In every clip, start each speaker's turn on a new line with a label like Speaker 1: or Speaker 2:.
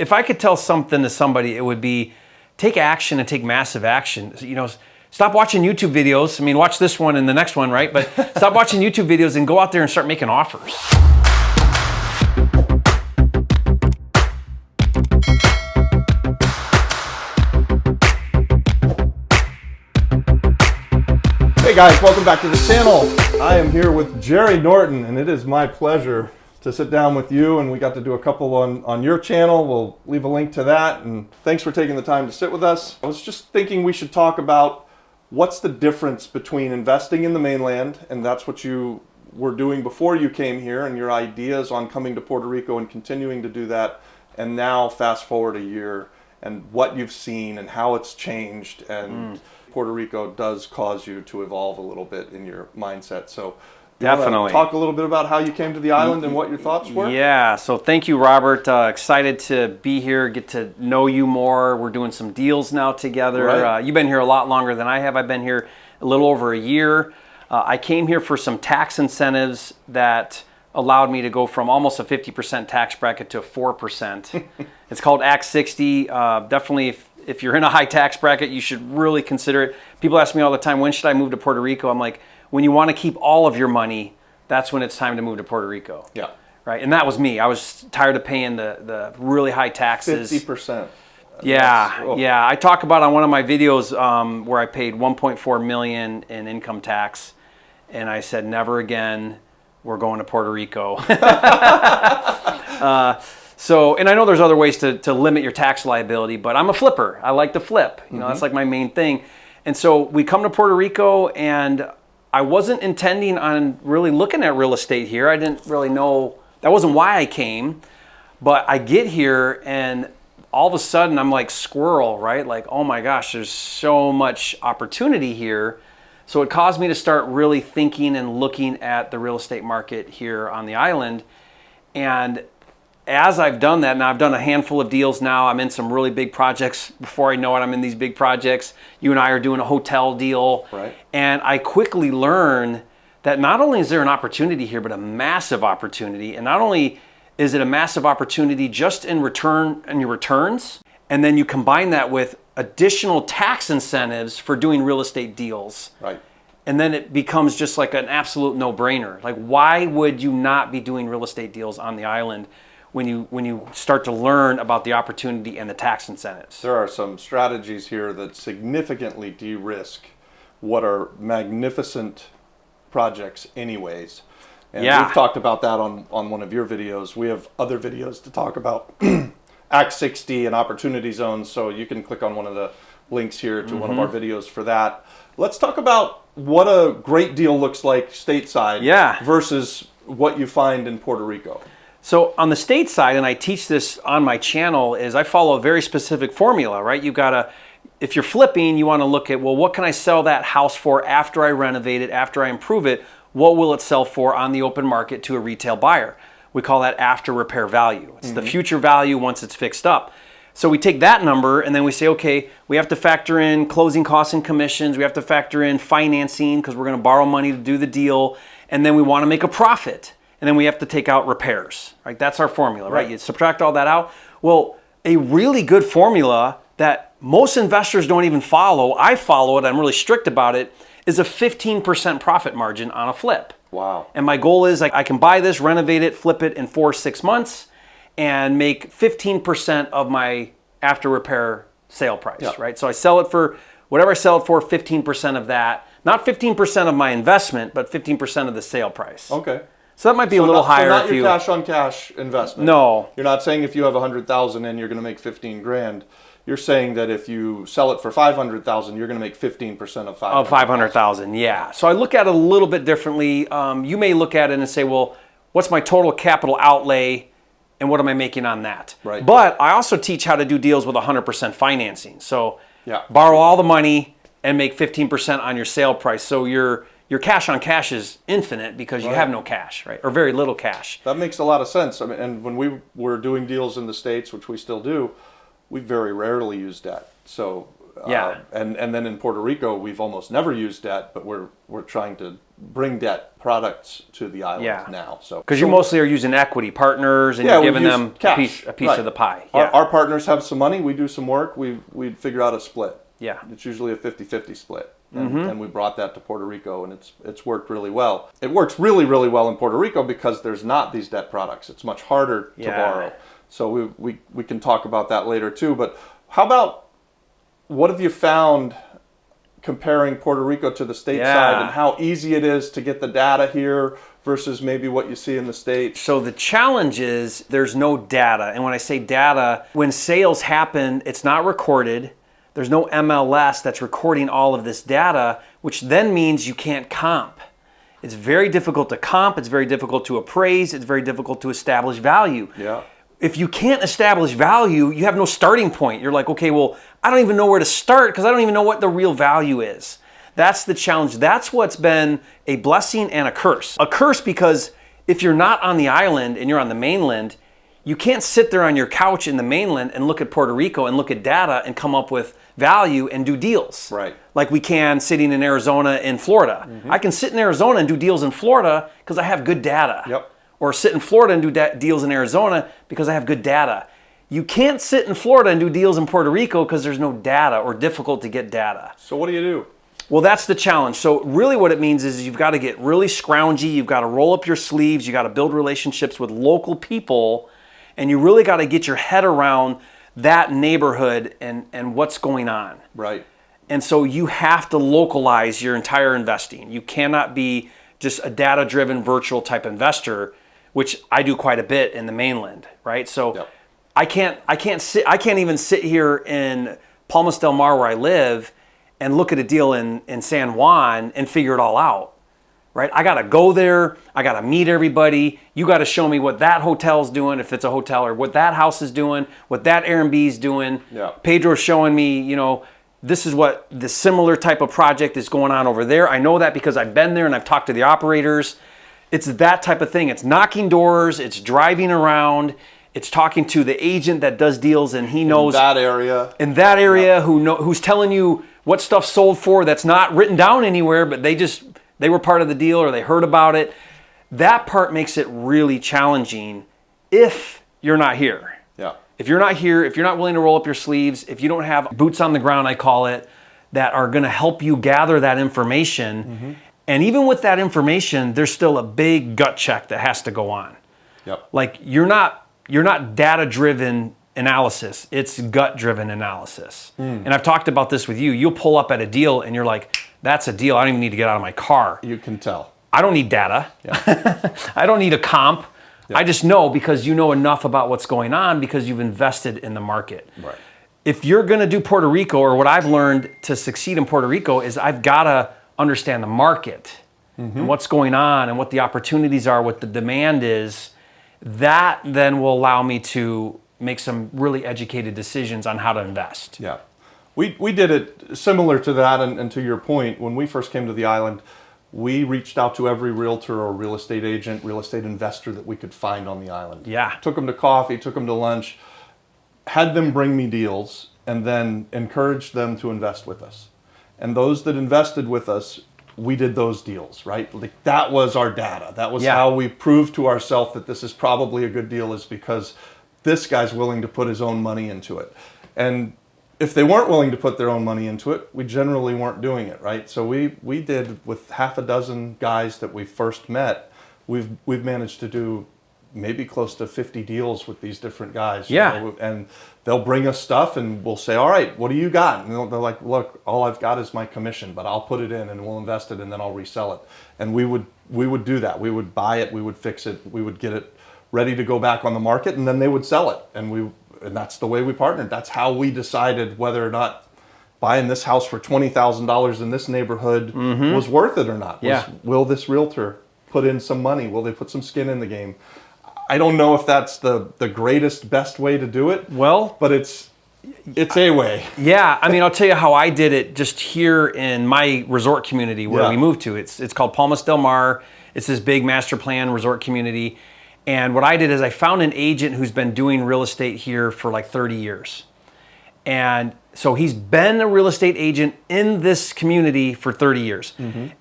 Speaker 1: if I could tell something to somebody, it would be take action and take massive action. Stop watching YouTube videos. I mean, watch this one and the next one, right? But stop watching YouTube videos and go out there and start making offers.
Speaker 2: Hey guys, welcome back to the channel. I am here with Jerry Norton, and it is my pleasure to sit down with you, and we got to do a couple on your channel. We'll leave a link to that, and thanks for taking the time to sit with us. I was just thinking we should talk about what's the difference between investing in the mainland, and that's what you were doing before you came here, and your ideas on coming to Puerto Rico and continuing to do that, and now fast forward a year and what you've seen and how it's changed. And Puerto Rico does cause you to evolve a little bit in your mindset. So
Speaker 1: definitely
Speaker 2: talk a little bit about how you came to the island and what your thoughts were.
Speaker 1: Yeah, so thank you, Robert. Excited to be here, get to know you more. We're doing some deals now together.
Speaker 2: Right.
Speaker 1: You've been here a lot longer than I have. I've been here a little over a year. I came here for some tax incentives that allowed me to go from almost a 50% tax bracket to 4%. It's called Act 60. Definitely, if you're in a high tax bracket, you should really consider it. People ask me all the time, when should I move to Puerto Rico? I'm like, when you want to keep all of your money, that's when it's time to move to Puerto Rico.
Speaker 2: Yeah.
Speaker 1: Right. And that was me. I was tired of paying the really high taxes.
Speaker 2: 50%.
Speaker 1: Yeah. Yeah. I talk about on one of my videos where I paid $1.4 million in income tax. And I said, never again. We're going to Puerto Rico. So, and I know there's other ways to limit your tax liability, but I'm a flipper. I like to flip. You know, that's like my main thing. And so we come to Puerto Rico, and I wasn't intending on really looking at real estate here. I didn't really know, that wasn't why I came. But I get here, and all of a sudden I'm like squirrel, right? Like, oh my gosh, there's so much opportunity here. So it caused me to start really thinking and looking at the real estate market here on the island. And as I've done that, now I've done a handful of deals now. I'm in some really big projects. Before I know it, I'm in these big projects. You and I are doing a hotel deal.
Speaker 2: Right.
Speaker 1: And I quickly learn that not only is there an opportunity here, but a massive opportunity. And not only is it a massive opportunity just in return and your returns, and then you combine that with additional tax incentives for doing real estate deals.
Speaker 2: Right.
Speaker 1: And then it becomes just like an absolute no-brainer. Like, why would you not be doing real estate deals on the island when you start to learn about the opportunity and the tax incentives?
Speaker 2: There are some strategies here that significantly de-risk what are magnificent projects anyways. And we've talked about that on one of your videos. We have other videos to talk about Act 60 and opportunity zones, so you can click on one of the links here to one of our videos for that. Let's talk about what a great deal looks like stateside versus what you find in Puerto Rico.
Speaker 1: So on the state side, and I teach this on my channel, is I follow a very specific formula, right? You've got to, if you're flipping, you want to look at, well, what can I sell that house for after I renovate it, after I improve it? What will it sell for on the open market to a retail buyer? We call that after repair value. It's the future value once it's fixed up. So we take that number and then we say, okay, we have to factor in closing costs and commissions. We have to factor in financing because we're going to borrow money to do the deal. And then we want to make a profit. And then we have to take out repairs, right? That's our formula, right? You subtract all that out. Well, a really good formula that most investors don't even follow, I follow it, I'm really strict about it, is a 15% profit margin on a flip.
Speaker 2: Wow.
Speaker 1: And my goal is I can buy this, renovate it, flip it in 4 or 6 months and make 15% of my after repair sale price, right? So I sell it for whatever I sell it for, 15% of that. Not 15% of my investment, but 15% of the sale price.
Speaker 2: Okay.
Speaker 1: So that might be a little higher.
Speaker 2: So not
Speaker 1: if
Speaker 2: your cash on cash investment.
Speaker 1: No.
Speaker 2: You're not saying if you have 100,000 and you're going to make 15 grand. You're saying that if you sell it for 500,000, you're going to make 15% of 500,000.
Speaker 1: Of 500,000, yeah. So I look at it a little bit differently. You may look at it and say, well, what's my total capital outlay and what am I making on that?
Speaker 2: Right.
Speaker 1: But I also teach how to do deals with 100% financing. So
Speaker 2: Yeah.
Speaker 1: borrow all the money and make 15% on your sale price. So your cash on cash is infinite because you have no cash, right? Or very little cash.
Speaker 2: That makes a lot of sense. I mean, and when we were doing deals in the States, which we still do, we very rarely use debt. So
Speaker 1: Yeah.
Speaker 2: And then in Puerto Rico, we've almost never used debt, but we're trying to bring debt products to the island
Speaker 1: Yeah.
Speaker 2: now. So
Speaker 1: Because you mostly are using equity partners and
Speaker 2: Yeah,
Speaker 1: you're
Speaker 2: we
Speaker 1: giving
Speaker 2: use
Speaker 1: them
Speaker 2: cash.
Speaker 1: a piece
Speaker 2: Right.
Speaker 1: of the pie.
Speaker 2: Our partners have some money. We do some work. We figure out a split.
Speaker 1: Yeah.
Speaker 2: It's usually a 50-50 split. And we brought that to Puerto Rico, and it's worked really well. It works really, really well in Puerto Rico because there's not these debt products. It's much harder to borrow. So we can talk about that later too. But how about, what have you found comparing Puerto Rico to the state side, and how easy it is to get the data here versus maybe what you see in the States?
Speaker 1: So the challenge is there's no data. And when I say data, when sales happen, it's not recorded. There's no MLS that's recording all of this data, which then means you can't comp. It's very difficult to comp. It's very difficult to appraise. It's very difficult to establish value.
Speaker 2: Yeah.
Speaker 1: If you can't establish value, you have no starting point. You're like, okay, well, I don't even know where to start because I don't even know what the real value is. That's the challenge. That's what's been a blessing and a curse. A curse because if you're not on the island and you're on the mainland, you can't sit there on your couch in the mainland and look at Puerto Rico and look at data and come up with value and do deals.
Speaker 2: Right.
Speaker 1: Like we can sitting in Arizona and Florida. I can sit in Arizona and do deals in Florida because I have good data.
Speaker 2: Yep.
Speaker 1: Or sit in Florida and do deals in Arizona because I have good data. You can't sit in Florida and do deals in Puerto Rico because there's no data or difficult to get data.
Speaker 2: So what do you do?
Speaker 1: Well, that's the challenge. So really what it means is you've got to get really scroungy. You've got to roll up your sleeves. You got to build relationships with local people. And you really got to get your head around that neighborhood and what's going on.
Speaker 2: Right.
Speaker 1: And so you have to localize your entire investing. You cannot be just a data-driven virtual type investor, which I do quite a bit in the mainland, right? So
Speaker 2: Yep.
Speaker 1: I can't even sit here in Palmas del Mar where I live and look at a deal in San Juan and figure it all out, right? I got to go there. I got to meet everybody. You got to show me what that hotel's doing, if it's a hotel, or what that house is doing, what that Airbnb is doing.
Speaker 2: Yeah.
Speaker 1: Pedro's showing me, this is what the similar type of project is going on over there. I know that because I've been there and I've talked to the operators. It's that type of thing. It's knocking doors. It's driving around. It's talking to the agent that does deals, and he knows in that area who's telling you what stuff sold for that's not written down anywhere, but they were part of the deal or they heard about it. That part makes it really challenging if you're not here.
Speaker 2: Yeah.
Speaker 1: If you're not here, if you're not willing to roll up your sleeves, if you don't have boots on the ground, I call it, that are going to help you gather that information. And even with that information, there's still a big gut check that has to go on.
Speaker 2: Yep.
Speaker 1: Like you're not data-driven analysis, it's gut-driven analysis. And I've talked about this with you. You'll pull up at a deal and you're like, that's a deal. I don't even need to get out of my car.
Speaker 2: You can tell.
Speaker 1: I don't need data.
Speaker 2: Yeah.
Speaker 1: I don't need a comp. Yeah. I just know because you know enough about what's going on because you've invested in the market.
Speaker 2: Right.
Speaker 1: If you're going to do Puerto Rico, or what I've learned to succeed in Puerto Rico is I've got to understand the market and what's going on and what the opportunities are, what the demand is. That then will allow me to make some really educated decisions on how to invest.
Speaker 2: Yeah. We did it similar to that, and to your point, when we first came to the island, we reached out to every realtor or real estate agent, real estate investor that we could find on the island.
Speaker 1: Yeah.
Speaker 2: Took them to coffee, took them to lunch, had them bring me deals, and then encouraged them to invest with us. And those that invested with us, we did those deals, right? Like that was our data. That was how we proved to ourselves that this is probably a good deal, is because this guy's willing to put his own money into it. And if they weren't willing to put their own money into it, we generally weren't doing it, right? So we did, with half a dozen guys that we first met, we've managed to do maybe close to 50 deals with these different guys.
Speaker 1: Yeah.
Speaker 2: You know? And they'll bring us stuff and we'll say, all right, what do you got? And they're like, look, all I've got is my commission, but I'll put it in and we'll invest it and then I'll resell it. And we would do that. We would buy it, we would fix it, we would get it ready to go back on the market, and then they would sell it. And that's the way we partnered. That's how we decided whether or not buying this house for $20,000 in this neighborhood was worth it or not. Will this realtor put in some money? Will they put some skin in the game? I don't know if that's the greatest, best way to do it.
Speaker 1: Well,
Speaker 2: but it's a way.
Speaker 1: Yeah, I mean, I'll tell you how I did it just here in my resort community where we moved to. It's called Palmas del Mar. It's this big master plan resort community. And what I did is I found an agent who's been doing real estate here for like 30 years. And so he's been a real estate agent in this community for 30 years.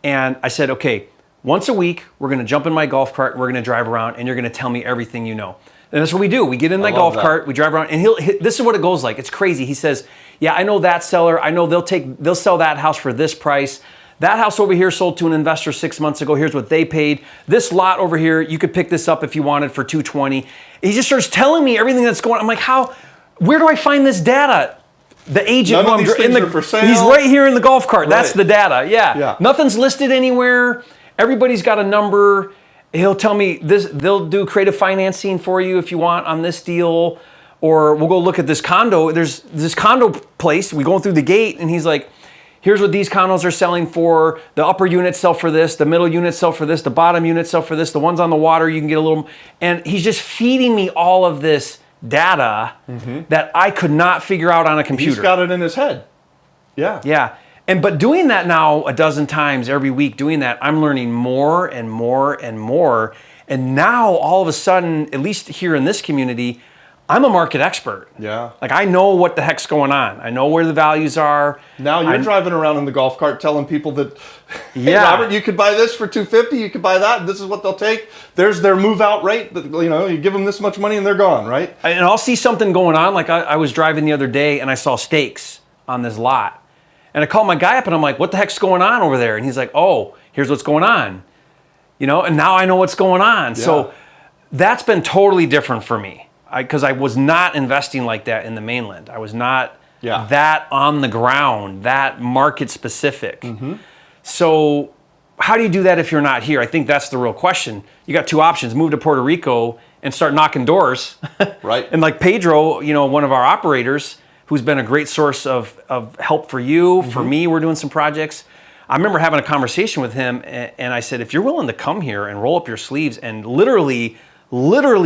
Speaker 1: And I said, okay, Once a week, we're going to jump in my golf cart, we're going to drive around, and you're going to tell me everything you know. And that's what we do. We get in that golf cart, we drive around, and this is what it goes like. It's crazy. He says, yeah, I know that seller. I know they'll sell that house for this price. That house over here sold to an investor 6 months ago. Here's what they paid. This lot over here, you could pick this up if you wanted for $220. He just starts telling me everything that's going on. I'm like, where do I find this data? The agent,
Speaker 2: None of these things are for sale.
Speaker 1: He's right here in the golf cart.
Speaker 2: Right.
Speaker 1: That's the data. Yeah. Nothing's listed anywhere. Everybody's got a number. He'll tell me this. They'll do creative financing for you if you want on this deal, or we'll go look at this condo. There's this condo place. We go through the gate, and he's like, here's what these condos are selling for. The upper units sell for this. The middle units sell for this. The bottom units sell for this. The ones on the water, you can get a little. And he's just feeding me all of this data that I could not figure out on a computer.
Speaker 2: He's got it in his head. Yeah.
Speaker 1: Yeah. But doing that now a dozen times every week, doing that, I'm learning more and more and more. And now all of a sudden, at least here in this community, I'm a market expert.
Speaker 2: Yeah.
Speaker 1: Like I know what the heck's going on. I know where the values are.
Speaker 2: Now you're driving around in the golf cart telling people that, hey, Robert, you could buy this for $250. You could buy that. This is what they'll take. There's their move out rate. That, you give them this much money and they're gone, right?
Speaker 1: And I'll see something going on. Like I was driving the other day and I saw stakes on this lot. And I called my guy up and I'm like, what the heck's going on over there? And he's like, oh, here's what's going on. And now I know what's going on. Yeah. So that's been totally different for me. Because I was not investing like that in the mainland. I was not that on the ground, that market specific. So how do you do that if you're not here? I think that's the real question. You got two options: move to Puerto Rico and start knocking doors.
Speaker 2: Right.
Speaker 1: And like Pedro, one of our operators, who's been a great source of help for you, for me, we're doing some projects. I remember having a conversation with him and I said, if you're willing to come here and roll up your sleeves and literally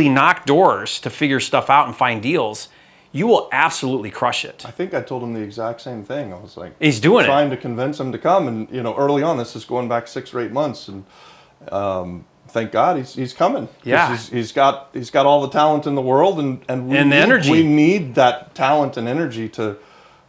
Speaker 1: knock doors to figure stuff out and find deals, you will absolutely crush it.
Speaker 2: I think I told him the exact same thing. I was like,
Speaker 1: he's doing
Speaker 2: trying to convince him to come. And, early on, this is going back 6 or 8 months. And thank God he's coming.
Speaker 1: Yeah.
Speaker 2: He's got all the talent in the world and
Speaker 1: the energy.
Speaker 2: We need that talent and energy to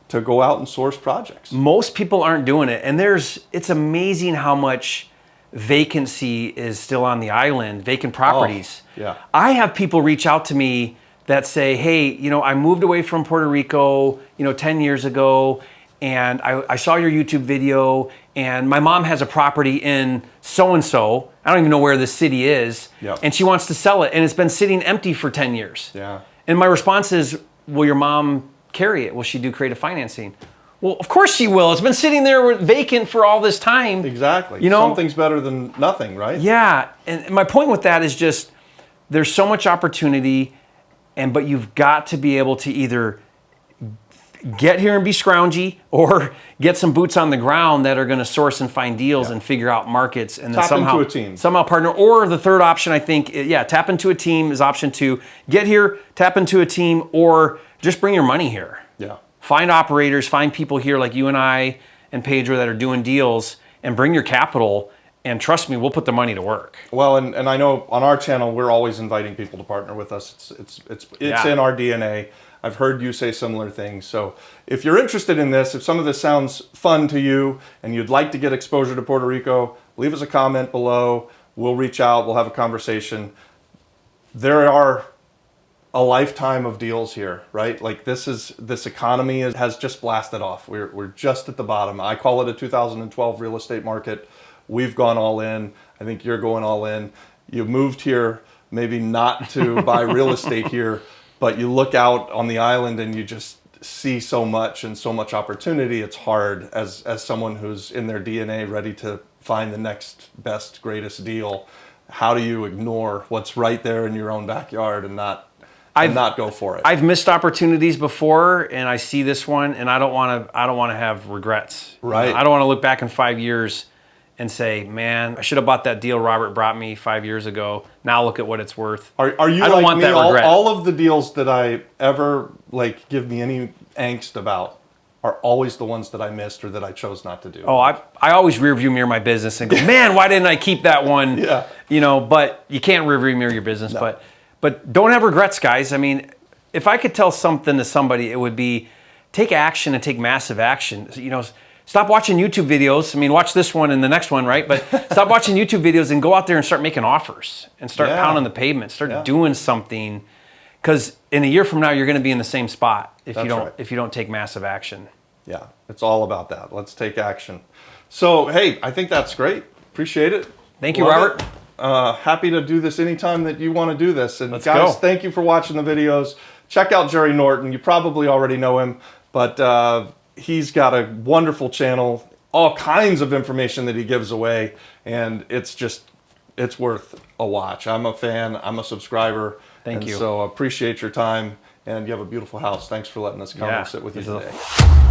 Speaker 2: go out and source projects.
Speaker 1: Most people aren't doing it. And it's amazing how much vacancy is still on the island, vacant properties.
Speaker 2: Oh, yeah.
Speaker 1: I have people reach out to me that say, hey, I moved away from Puerto Rico, 10 years ago, and I saw your YouTube video, and my mom has a property in so-and-so. I don't even know where this city is, and she wants to sell it, and it's been sitting empty for 10 years.
Speaker 2: Yeah.
Speaker 1: And my response is, will your mom carry it? Will she do creative financing? Well, of course she will. It's been sitting there vacant for all this time.
Speaker 2: Exactly. Something's better than nothing, right?
Speaker 1: Yeah. And my point with that is just there's so much opportunity, but you've got to be able to either get here and be scroungy or get some boots on the ground that are going to source and find deals and figure out markets and then
Speaker 2: into a team.
Speaker 1: somehow partner. Or the third option, I think, tap into a team is option 2. Get here, tap into a team, or just bring your money here.
Speaker 2: Yeah.
Speaker 1: Find operators, find people here like you and I and Pedro that are doing deals, and bring your capital, and trust me, we'll put the money to work.
Speaker 2: Well, and I know on our channel, we're always inviting people to partner with us. It's in our DNA. I've heard you say similar things. So if you're interested in this, if some of this sounds fun to you and you'd like to get exposure to Puerto Rico, leave us a comment below. We'll reach out, we'll have a conversation. There are a lifetime of deals here, right? Like this economy has just blasted off. We're just at the bottom. I call it a 2012 real estate market. We've gone all in. I think you're going all in. You moved here maybe not to buy real estate here, but you look out on the island and you just see so much and so much opportunity. It's hard as someone who's in their DNA ready to find the next best, greatest deal. How do you ignore what's right there in your own backyard and not go for it?
Speaker 1: I've missed opportunities before, and I see this one, and I don't want to have regrets.
Speaker 2: Right.
Speaker 1: I don't want to look back in 5 years and say, man, I should have bought that deal Robert brought me 5 years ago. Now look at what it's worth.
Speaker 2: Are you
Speaker 1: I don't
Speaker 2: like
Speaker 1: want
Speaker 2: me?
Speaker 1: that regret.
Speaker 2: All of the deals that I ever give me any angst about are always the ones that I missed or that I chose not to do.
Speaker 1: Oh, I always rear view mirror my business and go, man, why didn't I keep that one?
Speaker 2: Yeah.
Speaker 1: But you can't rear view mirror your business.
Speaker 2: No.
Speaker 1: But don't have regrets, guys. I mean, if I could tell something to somebody, it would be take action and take massive action. Stop watching YouTube videos. I mean, watch this one and the next one, right? But stop watching YouTube videos and go out there and start making offers and start pounding the pavement. Start doing something, because in a year from now, you're going to be in the same spot if you don't take massive action.
Speaker 2: Yeah, it's all about that. Let's take action. So, hey, I think that's great. Appreciate it.
Speaker 1: Thank you, Robert.
Speaker 2: Happy to do this anytime that you want to do this. And
Speaker 1: Let's
Speaker 2: guys,
Speaker 1: go.
Speaker 2: thank you for watching the videos. Check out Jerry Norton. You probably already know him, but he's got a wonderful channel, all kinds of information that he gives away, and it's worth a watch. I'm a fan. I'm a subscriber.
Speaker 1: Thank you.
Speaker 2: So appreciate your time, and you have a beautiful house. Thanks for letting us come and sit with you today.